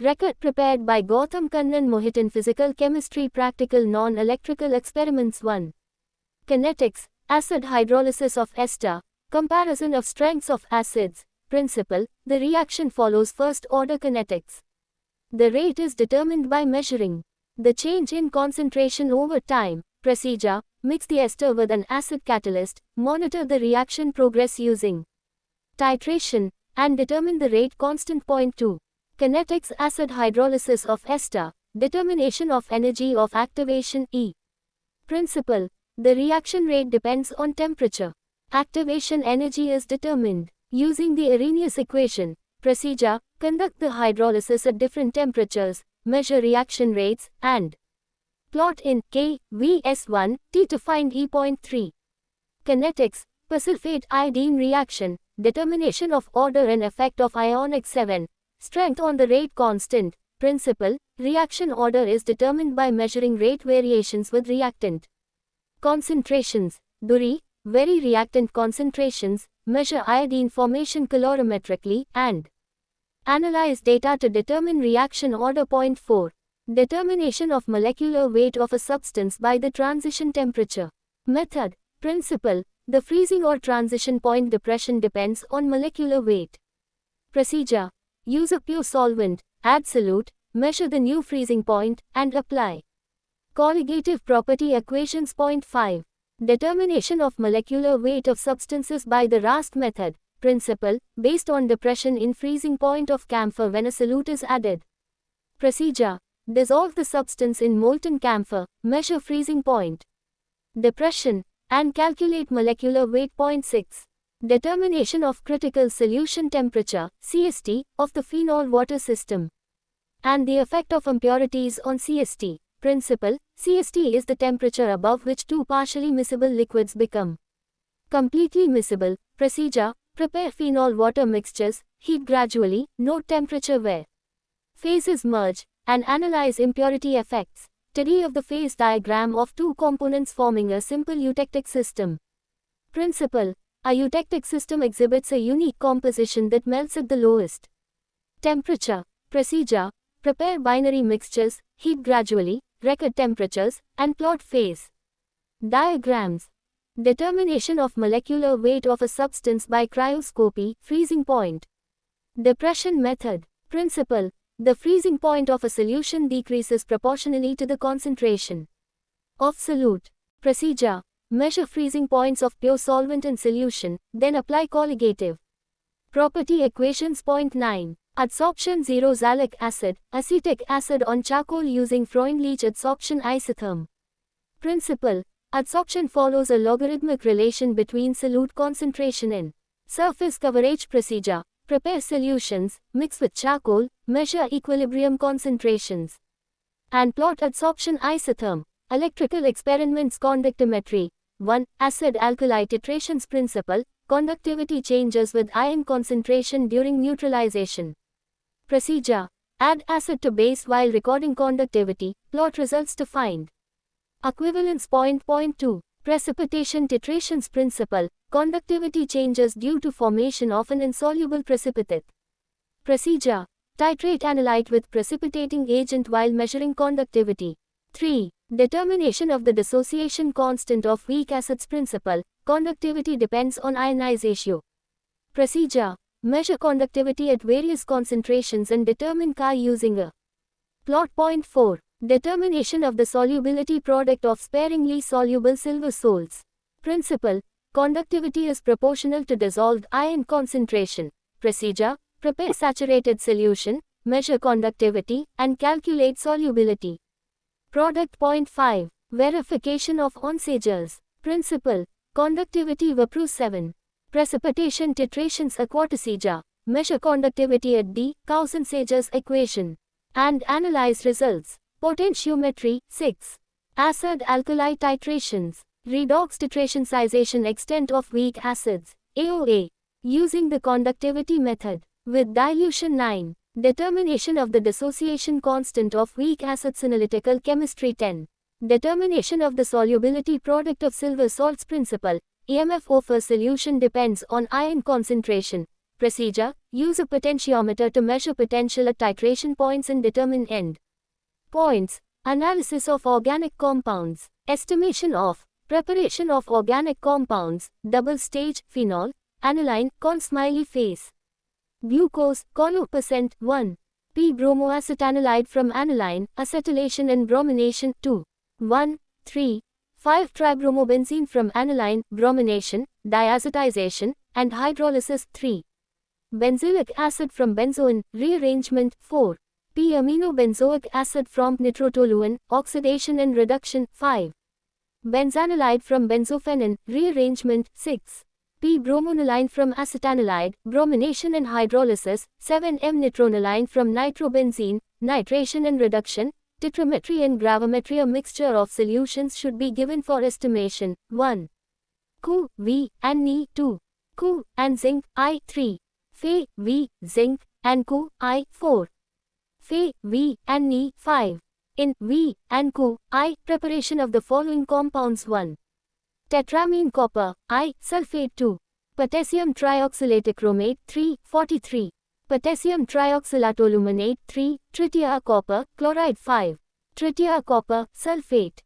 Record prepared by Gautam Kannan Mohitan Physical Chemistry Practical Non-Electrical Experiments 1. Kinetics, acid hydrolysis of ester, comparison of strengths of acids. Principle, the reaction follows first-order kinetics. The rate is determined by measuring the change in concentration over time. Procedure, mix the ester with an acid catalyst, monitor the reaction progress using titration, and determine the rate constant. Point 2. Kinetics, acid hydrolysis of ester, determination of energy of activation E. Principle, the reaction rate depends on temperature. Activation energy is determined using the Arrhenius equation. Procedure, conduct the hydrolysis at different temperatures, measure reaction rates, and plot in K, V, S1, T to find E. Point 3. Kinetics, persulfate iodine reaction, determination of order and effect of ionic 7. Strength on the rate constant. Principle, reaction order is determined by measuring rate variations with reactant concentrations. Dury, very reactant concentrations, measure iodine formation calorimetrically, and analyze data to determine reaction order. Point 4. Determination of molecular weight of a substance by the transition temperature. Method. Principle, the freezing or transition point depression depends on molecular weight. Procedure, use a pure solvent, add solute, measure the new freezing point, and apply colligative property equations. Point 5. Determination of molecular weight of substances by the Rast method. Principle, based on depression in freezing point of camphor when a solute is added. Procedure, dissolve the substance in molten camphor, measure freezing point, depression, and calculate molecular weight. Point 6. Determination of critical solution temperature, CST, of the phenol water system, and the effect of impurities on CST. Principle, CST is the temperature above which two partially miscible liquids become completely miscible. Procedure, prepare phenol water mixtures, heat gradually, note temperature where phases merge, and analyze impurity effects. Study of the phase diagram of two components forming a simple eutectic system. Principle, a eutectic system exhibits a unique composition that melts at the lowest temperature. Procedure, prepare binary mixtures, heat gradually, record temperatures, and plot phase diagrams. Determination of molecular weight of a substance by cryoscopy, freezing point. Depression method. Principle, the freezing point of a solution decreases proportionally to the concentration of solute. Procedure, measure freezing points of pure solvent and solution, then apply colligative property equations. Point 9. Adsorption 0 xalic acid, acetic acid on charcoal using Freundlich adsorption isotherm. Principle, adsorption follows a logarithmic relation between solute concentration and surface coverage. Procedure, prepare solutions, mix with charcoal, measure equilibrium concentrations, and plot adsorption isotherm. Electrical experiments. Conductimetry. 1. Acid-alkali titrations. Principle, conductivity changes with ion concentration during neutralization. Procedure, add acid to base while recording conductivity, plot results to find equivalence. Point 2. Precipitation titrations. Principle, conductivity changes due to formation of an insoluble precipitate. Procedure, titrate analyte with precipitating agent while measuring conductivity. 3. Determination of the dissociation constant of weak acids. Principle, conductivity depends on ionization. Procedure, measure conductivity at various concentrations and determine Ka using a plot. Point 4. Determination of the solubility product of sparingly soluble silver salts. Principle, conductivity is proportional to dissolved ion concentration. Procedure, prepare saturated solution, measure conductivity, and calculate solubility product. Point 5. Verification of Onsager's principle, conductivity. Vapru 7. Precipitation titrations. Aquaticida, measure conductivity at D. Onsager's equation, and analyze results. Potentiometry. 6. Acid-alkali titrations, redox titrationsization extent of weak acids, AOA, using the conductivity method, with dilution. 9. Determination of the dissociation constant of weak acids. Analytical chemistry. 10. Determination of the solubility product of silver salts. Principle, EMF of a solution depends on ion concentration. Procedure: use a potentiometer to measure potential at titration points and determine end points. Analysis of organic compounds. Estimation of preparation of organic compounds. Double stage, phenol, aniline, con smiley face. Glucose, colopecent, 1. P-bromoacetanilide from aniline, acetylation and bromination, 2. 1, 3, 5 tribromobenzene from aniline, bromination, diazotization, and hydrolysis, 3. Benzoic acid from benzoin, rearrangement, 4. P-aminobenzoic acid from nitrotoluene, oxidation and reduction, 5. Benzanilide from benzophenin, rearrangement, 6. P-bromonylene from acetanilide, bromination and hydrolysis, 7. M-nitronylene from nitrobenzene, nitration and reduction, titrometry and gravimetry. A mixture of solutions should be given for estimation. 1. Cu, V, and Ni, 2. Cu, and zinc, I, 3. Fe, V, zinc, and Cu, I, 4. Fe, V, and Ni, 5. In V, and Cu, I, preparation of the following compounds. 1. Tetramine copper, I, sulfate, 2. Potassium trioxylate chromate, 3, 43. Potassium trioxylatoluminate, 3, tritium copper, chloride, 5. Tritium copper, sulfate.